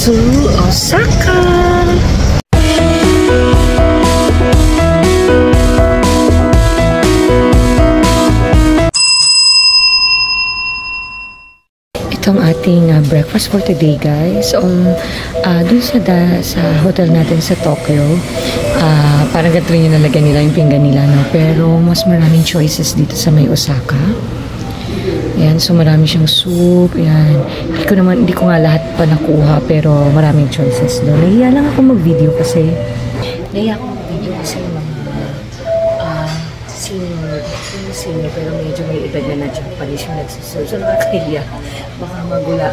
to Osaka! Itong ating breakfast for today, guys. Dun sa hotel natin sa Tokyo, parang ganito rin yung nalagyan nila yung pinggan nila, no? Pero mas maraming choices dito sa may Osaka. Ayan, so marami siyang soup. Ayan. Hindi ko nga lahat pa nakuha, pero maraming choices doon. Nahiya lang ako mag-video kasi senior, pero medyo may edad na Japanese yung nagsiserve. So nakakahiya. Baka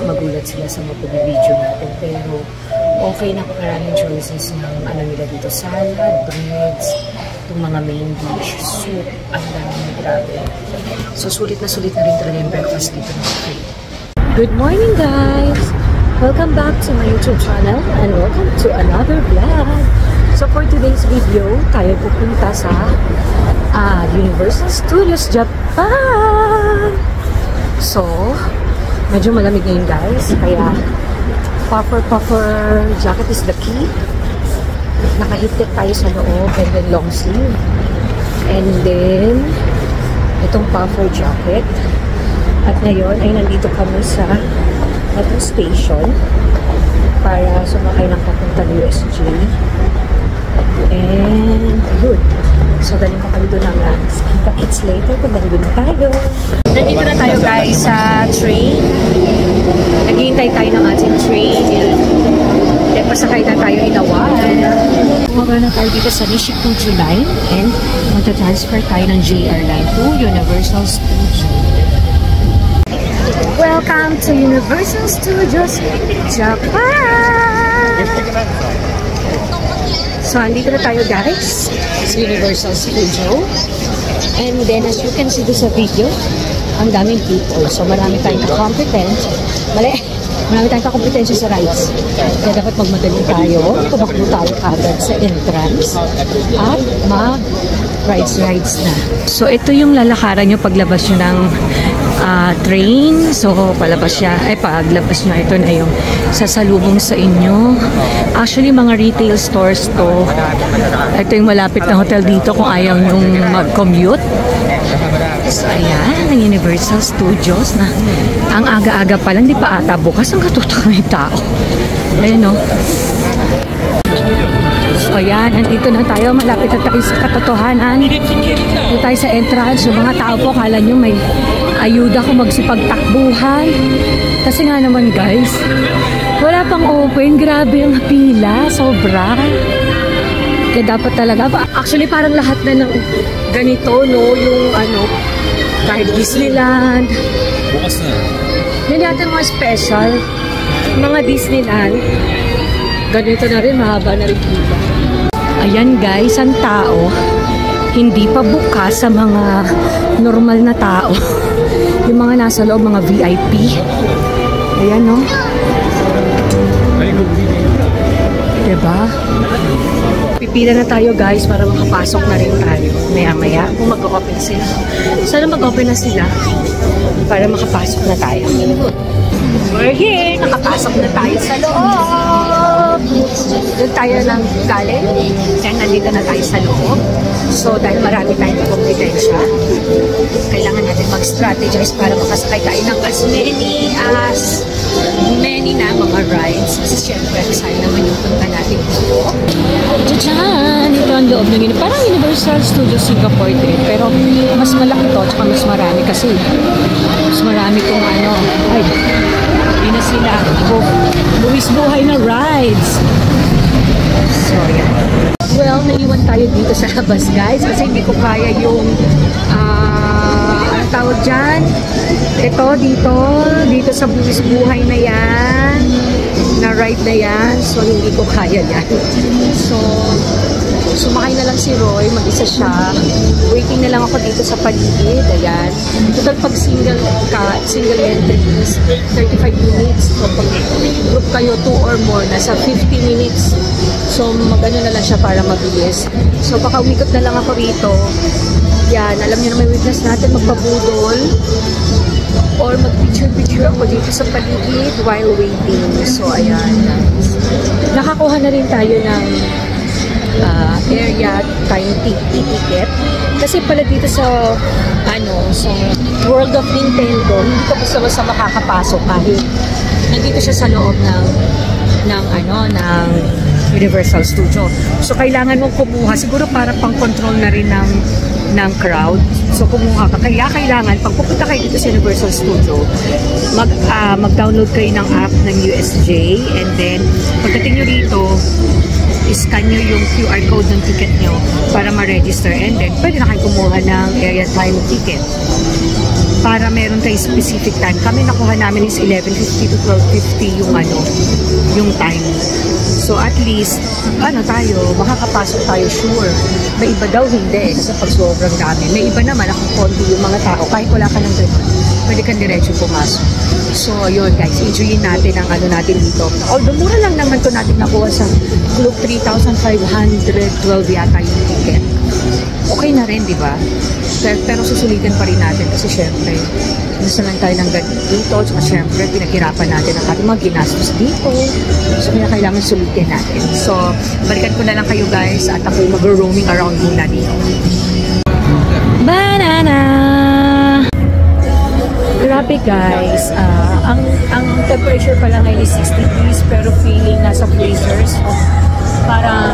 magulat sila sa mapag-video natin. Pero okay, napakaraming choices ng nila dito. Salad, breads, itong mga main dish, soup, ang daming grabe. So sulit na rin talaga yung breakfast dito. Good morning, guys! Welcome back to my YouTube channel and welcome to another vlog. So for today's video, tayo pupunta sa Universal Studios Japan. So, medyo malamig ngayon, guys. Kaya, puffer jacket is the key. Naka-heated tayo sa loob and then long sleeve. And then, itong puffer jacket. At ngayon ay nandito kami sa metro station para sumakay ng papuntang USJ. And, yun. So, galing pa kami doon ng kita-kits later kung nandun na tayo. Nandito na tayo, guys, sa train. Naghihintay tayo ng ating train. Then, pasakay na tayo in a while. Bumaba na tayo dito sa Nishikuji Line and magta-transfer tayo ng JR Line to Universal Studios. Welcome to Universal Studios Japan! So, andito na tayo, guys, sa Universal Studio. And then, as you can see sa video, ang daming people. So, marami tayong kakompetensya sa rides. Kaya dapat magmadali tayo, tumakbo tayo kagad sa entrance at mag-rides na. So, ito yung lalakaran nyo paglabas nyo ng train. So, paglabas nyo, ito na yung sasalubong sa inyo. Actually, mga retail stores to. Ito yung malapit na hotel dito kung ayaw nyong mag-commute. So, ayan, ang Universal Studios na ang aga-aga pa lang, di pa ata bukas ang katutok ng tao. Ayan, no? So, ayan, nandito na tayo. Malapit na tayo sa katotohanan. Dito tayo sa entrance. Yung mga tao po, kala nyo may ayuda kung magsipagtakbuhan. Kasi nga naman, guys, wala pang open. Grabe ang pila. Sobra. Kaya dapat talaga. Actually, parang lahat na ng ganito, no? Yung kahit Disneyland. Bukas na. Yan natin mga special. Mga Disneyland. Ganito na rin, mahaba na rin pila. Ayan, guys, ang tao. Hindi pa bukas sa mga normal na tao. Yung mga nasa loob, mga VIP. Ayan, no? Diba? Pipila na tayo, guys, para makapasok na rin tayo. Maya-maya, kung mag-open sila. Sana mag-open na sila para makapasok na tayo. We're here! Nakapasok na tayo sa loob! Doon tayo ng galing. Kaya nandito na tayo sa loob. So, dahil marami tayong kompetensya, kailangan natin mag-strategize para makasakay tayo ng as many na mga rides. Kasi syempre, excited naman yung punta natin dito. Diyan! Ito ang loob ng parang Universal Studios Singapore din. Pero mas malaki to, tsaka mas marami kasi. Mas marami kung hindi na sila. Buwis buhay na rides. So, yan. Well, naiwan tayo dito sa labas, guys. Kasi hindi ko kaya yung anong tawag dyan? Ito, dito sa buwis buhay na yan. Na ride na yan. So, hindi ko kaya yan. So, sumakay na lang si Roy. Mag-isa siya. Waiting na lang ako dito sa paligid. Ayan. Total pag single entry is 35 minutes. So, pag group kayo 2 or more, nasa 50 minutes. So, mag-ano na lang siya para mabilis. So, baka umikot na lang ako rito. Yan. Alam niyo na may witness natin magpabudol. or mag-picture-picture ako dito sa paligid while waiting. So, ayan guys. Nakakuha na rin tayo ng area time ticket. Kasi pala dito sa sa World of Nintendo, hindi ka basta-basta makakapasok kahit nandito siya sa loob ng Universal Studio. So, kailangan mong kumuha. Siguro para pang-control na rin ng crowd. So, kumuha ka. Kaya kailangan, pag pupunta kayo dito sa Universal Studio, mag-download kayo ng app ng USJ. And then, pagdating nyo dito, i-scan nyo yung QR code ng ticket nyo para ma-register. And then, pwede na kayo kumuha ng area time ticket para meron kayo specific time. Kami nakuha namin is 11:50 to 12:50 yung time. So at least, makakapasok tayo, sure. May iba daw hindi, kasi pag sobrang dami. May iba naman, akong konti yung mga tao, kahit wala ka ng ganun, pwede kang diretso pumasok. So yun guys, enjoyin natin ang natin dito. Although mura lang naman to natin nakuha sa Globe, 3,512 yata yung ticket. Okay na rin, di ba? Pero susulitin pa rin natin kasi syempre, nasa lang tayo ng dito. So, syempre, pinaghirapan natin ang ating mga ginastos dito. So, kaya kailangan sulitin natin. So, balikan ko na lang kayo guys at ako mag-roaming around muna dito. Banana! Grabe guys, ang temperature pala ngayon is 60 degrees pero feeling nasa freezers. So, parang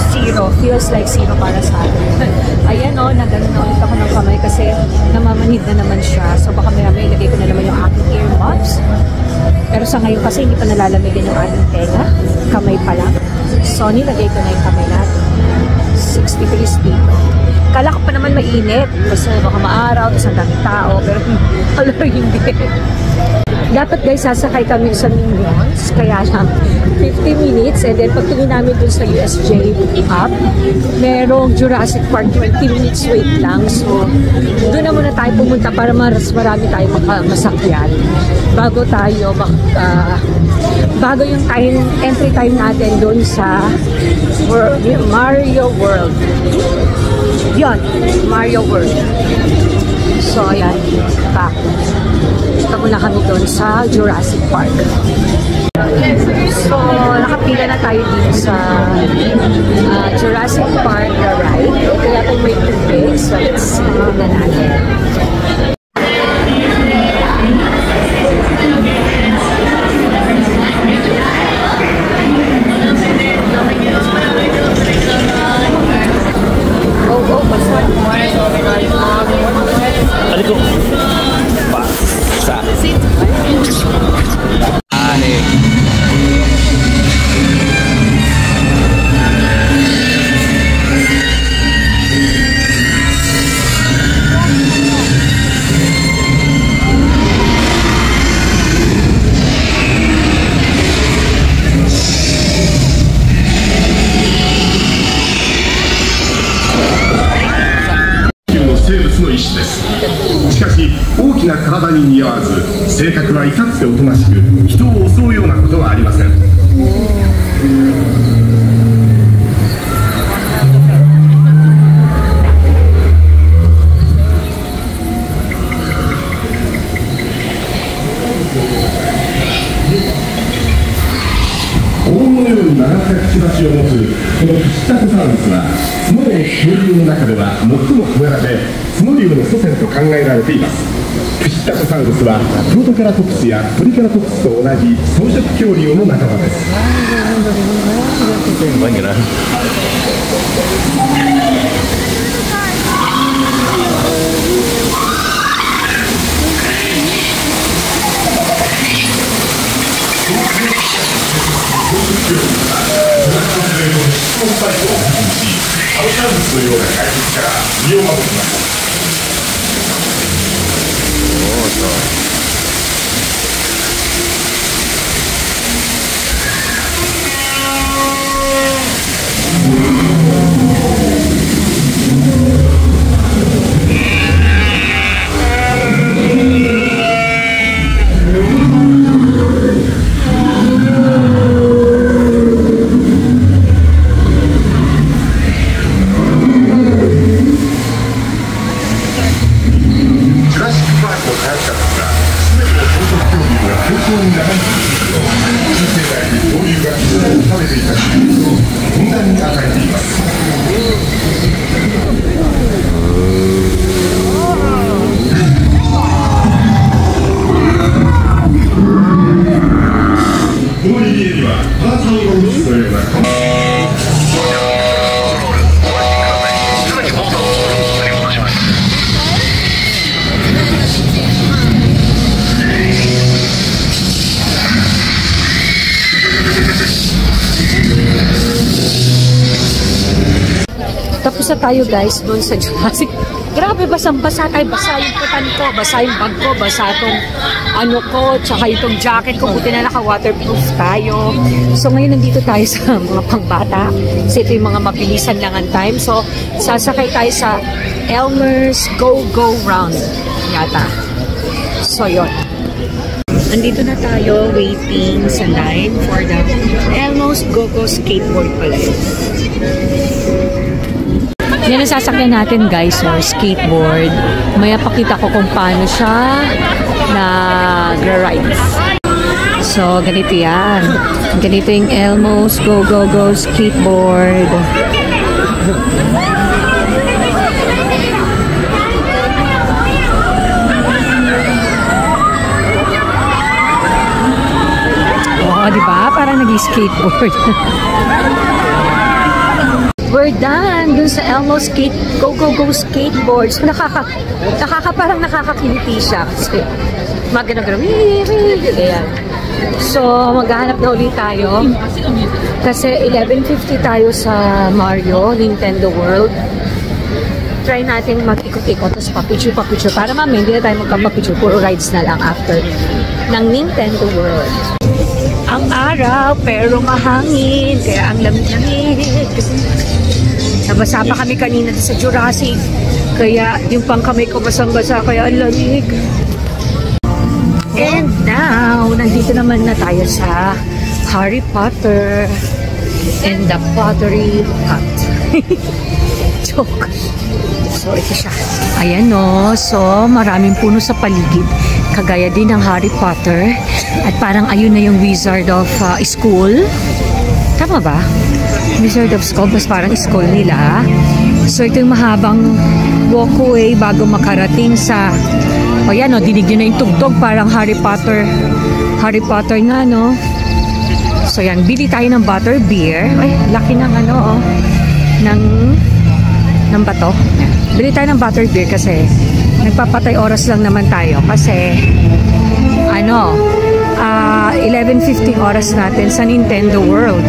zero, feels like zero para sa atin. Ayan nagano na ulit ako ng kamay kasi namamanhid na naman siya. So baka may ilagay ko na naman yung aking earmuffs. Pero sa ngayon kasi hindi pa nalalamigan yung ating tenga. Kamay pa lang. So nilagay ko na yung kamay natin. 6 degrees dito. Kala ko pa naman mainit kasi baka maaraw, tapos ang daming tao. Pero hindi. Dapat guys, sasakay kami sa Minions, kaya lang 50 minutes, and then pagtingin namin dun sa USJ app, merong Jurassic Park 20 minutes wait lang. So, doon na muna tayo pumunta para marami tayo masakyan bago yung entry time natin dun sa Mario World. Yon, Mario World. So, ayan, back. Punta muna kami doon sa Jurassic Park. So, nakapila na tayo dito sa Jurassic Park ride. Ito yata yung may tubig. So, let's na natin.しかし大きな体に似合わず性格はいかつておとなしく人を襲うようなことはありません。大物ように曲がったくちばしを持つこのピッタコサウルスは角の恐竜の中では最も小柄で角竜の祖先と考えられています。ピッタコサウルスはプロトケラトプスやトリケラトプスと同じ草食恐竜の仲間です。アルサウルスのような怪物から身を守ります。ジュラシック・パークの開発者たちが Tapos na tayo guys doon sa Jurassic. Grabe, basang-basa tayo. Basa yung putan ko, basa yung bag ko, basa itong ano ko, tsaka itong jacket ko. Buti na naka-waterproof tayo. So ngayon nandito tayo sa mga pangbata. Kasi ito yung mga mabilisan lang ang time. So sasakay tayo sa Elmer's Go-Go Round yata. So yun. Andito na tayo waiting sa line for the Elmer's Go-Go skateboard pala yun. Yan ang sasakyan natin guys, or skateboard. Maya pakita ko kung paano siya nag-ride. So, ganito yan. Ganito yung Elmo's Go-Go-Go skateboard. Oo, diba? Parang nag-skateboard. We're done dun sa Elmo's Go-Go-Go skateboard. So, parang nakakakiliti siya kasi magana-gana. Ayan. So, maghahanap na ulit tayo. Kasi 11:50 tayo sa Mario, Nintendo World. Try natin mag-ikot-ikot tapos papicture. Para mamaya hindi na tayo magpapapicture. Puro rides na lang after ng Nintendo World. Ang araw, pero mahangin. Kaya ang lamig-lamig. Nabasa pa kami kanina sa Jurassic. Kaya yung pang kamay ko basang-basa. Kaya ang lamig. And now, nandito naman na tayo sa Harry Potter and the Pottery Hut. Joke. So, ito siya. Ayan o. So, maraming puno sa paligid. Kagaya din ng Harry Potter. At parang ayun na yung Wizard of School. Tama ba? Wizard of School. Mas parang school nila. So, ito yung mahabang walkway bago makarating sa... O yan o, dinig nyo na yung tugtog. Parang Harry Potter. Harry Potter nga, no? So, yan. Bili tayo ng butterbeer. Ay, laki ng ano, oh. Ng bato. Bili tayo ng butterbeer kasi nagpapatay oras lang naman tayo. Kasi, 11:50 oras natin sa Nintendo World.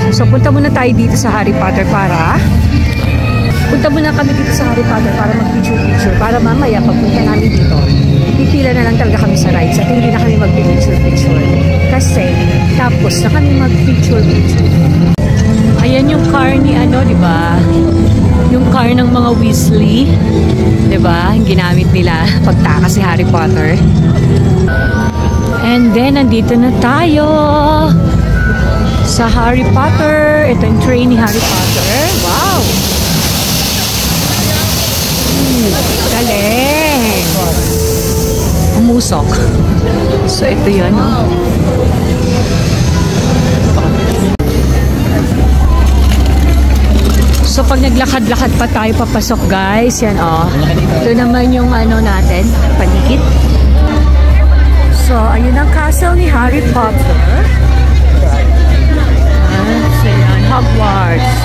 So, punta muna tayo dito sa Harry Potter Punta muna kami dito sa Harry Potter para mag-picture-picture. Para mamaya, pagpunta namin dito, pipila na lang talaga kami sa rides at hindi na kami mag-picture-picture. Kasi, tapos na kami mag-picture-picture. Ayan yung car ni di ba? Yung car ng mga Weasley. Diba? Yung ginamit nila pagtaka si Harry Potter. And then, nandito na tayo sa Harry Potter. Ito yung train ni Harry Potter. Wow! Galing! Umusok. So, ito yun. So, pag naglakad-lakad pa tayo papasok, guys, yan, ito naman yung natin, paligid. So, ayun ang castle ni Harry Potter. So, yan, Hogwarts.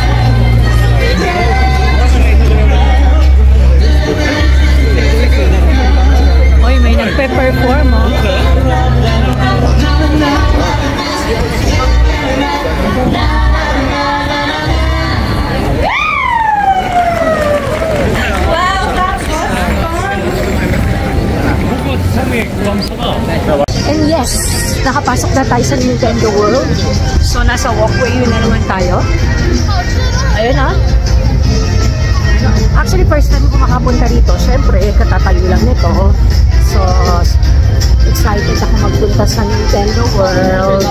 Oy, may nagpe-perform, And yes, nakapasok na tayo sa Nintendo World. So, nasa walkway yun na naman tayo. Ayun Actually, first time ko makapunta rito. Siyempre, katatayo lang nito. So, excited ako magpunta sa Nintendo World.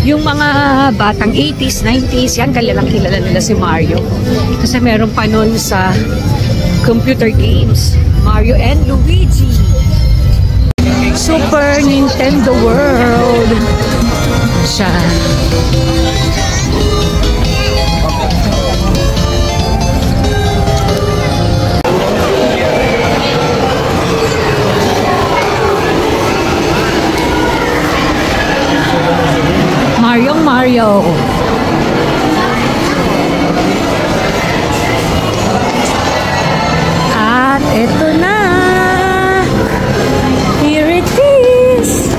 Yung mga batang 80s, 90s, yan, kilalang kilala nila si Mario. Kasi meron pa nun sa computer games. Mario and Luigi. Super Nintendo World. Siya. Mario. At ito na. Here it is.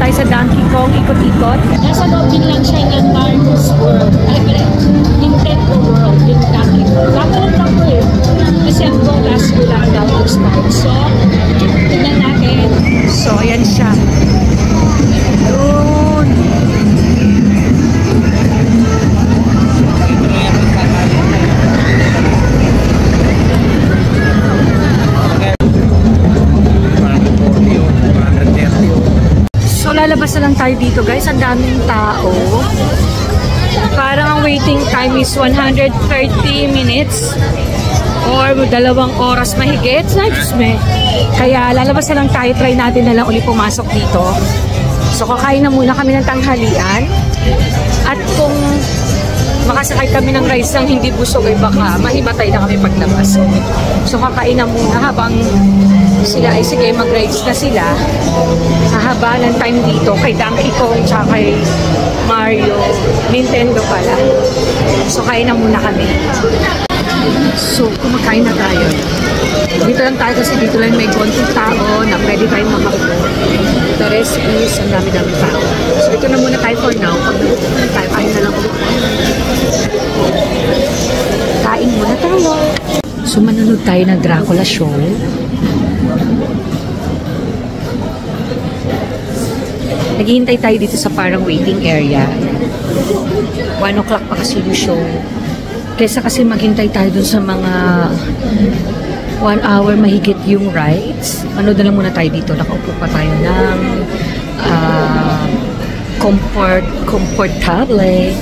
tayo sa Donkey Kong, ikot-ikot. Nasa loob din lang siya ng Mario's World. Ay, pala, Nintendo World, yung Donkey Kong. Bago lang ako eh. Kasi ang go last year lang daw start. So, tignan natin. So, ayan siya. Doon. So, lalabas na lang tayo dito guys. Ang daming tao. Parang ang waiting time is 130 minutes or 2 oras mahigit. Kaya lalabas na lang tayo. Try natin na lang ulit pumasok dito. So, kakain na muna kami ng tanghalian. At kung makasakay kami ng rides ng hindi busog ay baka mahimatay na kami paglabas. So, kakain na muna habang sila ay sige mag-rides na sila. Hahaba ng time dito kay Donkey Kong tsaka kay Mario. Nintendo pala. So, kain na muna kami. So, kumakain na tayo. Dito lang tayo kasi dito lang may konting tao na pwede tayong mamakita. The rest is ang dami-dami tao. So, ito na muna tayo for now. Pag nagutom na tayo, kain na lang ulit tayo. Kain muna tayo. So, manunod tayo ng Dracula show. Naghihintay tayo dito sa parang waiting area. 1 o'clock pa kasi yung show. Kesa kasi maghintay tayo dun sa mga 1 hour mahigit yung rides. Manood na lang muna tayo dito. Nakaupo pa tayo ng comfortable.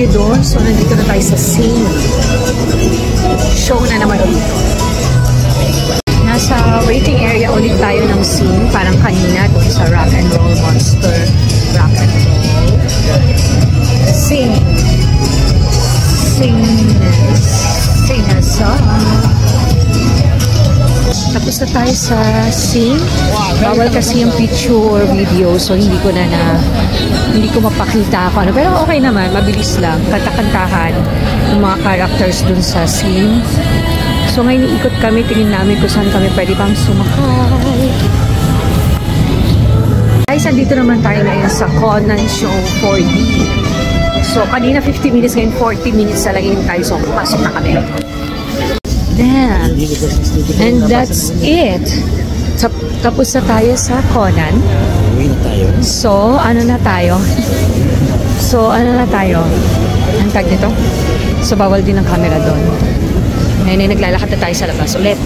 Doon. So, nandito na tayo sa scene. Show na naman ulit. Nasa waiting area ulit tayo ng scene. Parang kanina doon sa Rock and Roll Monster. Rock and Roll. Sing. Sing. Sing a song. Tapos na tayo sa scene. Bawal kasi yung picture or video. So, hindi ko mapakita ako. Pero okay naman. Mabilis lang. Kanta-kantahan ng mga characters dun sa scene. So, ngayon iikot kami. Tingin namin kung saan kami pwede pang sumakay. Guys, andito naman tayo ngayon sa Conan Show 4D. So, kanina 50 minutes, ngayon 40 minutes na lang tayo. So, pumasok na kami. Then, and that's it. Tapos na tayo sa Conan. So, ano na tayo? Ang tag nito? So, bawal din ang camera doon. Ngayon ay naglalakad na tayo sa labas ulit.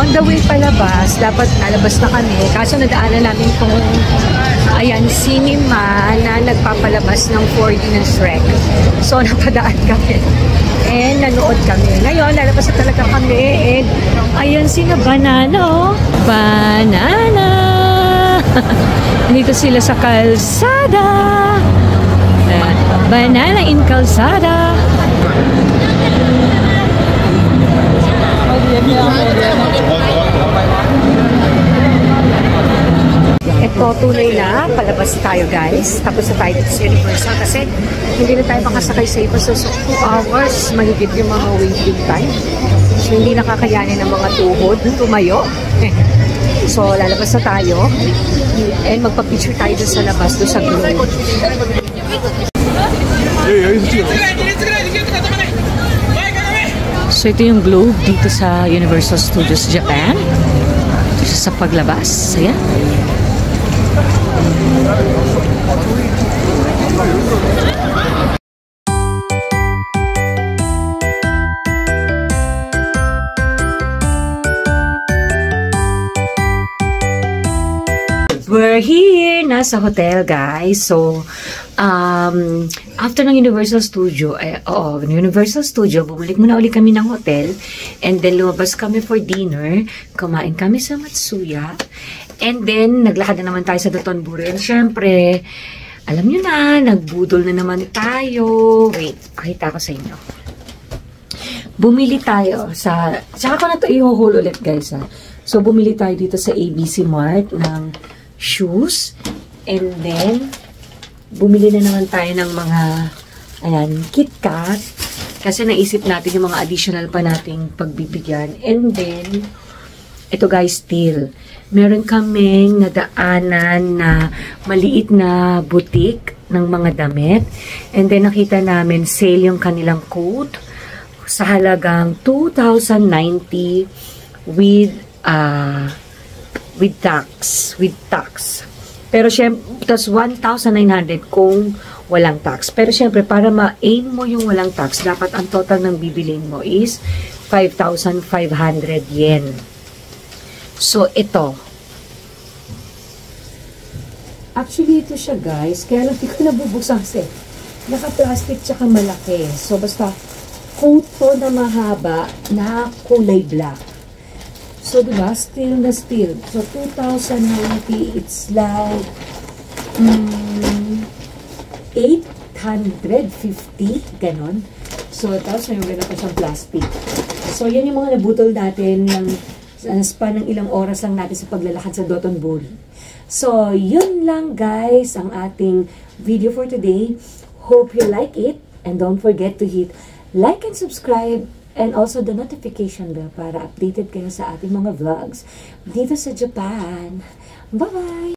On the way palabas, dapat nalabas na kami. Kaso nadaanan namin itong cinema na nagpapalabas ng 4D ng Shrek. So, napadaan kami. And nanood kami. Ngayon, lalabas na talaga kami. And ayun sina Banana, oh. Banana! Dito sila sa kalsada. Banana in kalsada. Ito, tunay na. Palabas tayo, guys. Tapos na tayo dito sa Universal kasi hindi na tayo makasakay sa iba. So, 2 hours, mahigit yung mga waiting time. So, hindi nakakayanin ng mga tuhod. Tumayo. So, lalabas na tayo. And magpa-picture tayo dun sa labas, dun sa Globe. So, ito yung Globe dito sa Universal Studios Japan. Ito sa paglabas. Ayan. We're here, nasa hotel, guys. So, after ng Universal Studio, Universal Studio, bumalik muna ulit kami ng hotel. And then, lumabas kami for dinner. Kumain kami sa Matsuya. And then, naglakad na naman tayo sa Dotonbori. And syempre, alam nyo na, nagbudol na naman tayo. Wait, pakita ko sa inyo. Bumili tayo sa... Tsaka ko na ito i-haul ulit, guys. Ha? So, bumili tayo dito sa ABC Mart ng shoes. And then, bumili na naman tayo ng mga, ayan, KitKat. Kasi naisip natin yung mga additional pa nating pagbibigyan. And then, ito guys, still, meron kaming nadaanan na maliit na boutique ng mga damit. And then, nakita namin sale yung kanilang coat sa halagang 2,090 with tax. Pero syempre, tas 1,900 kung walang tax. Pero syempre, para ma-aim mo yung walang tax, dapat ang total ng bibilin mo is 5,500 yen. So, ito. Actually, ito siya, guys. Kaya lang, di ko nabubuksan kasi naka-plastic tsaka malaki. So, basta, coat to na mahaba na kulay black. So, diba? Still na still. So, 2,090, it's like 850, ganon. So, tapos may ganun pa siyang plastic. So, yan yung mga nabutol natin ng span ng ilang oras lang natin sa paglalakad sa Dotonbori. So, yun lang guys ang ating video for today. Hope you like it. And don't forget to hit like and subscribe and also the notification bell para updated kayo sa ating mga vlogs dito sa Japan. Bye-bye!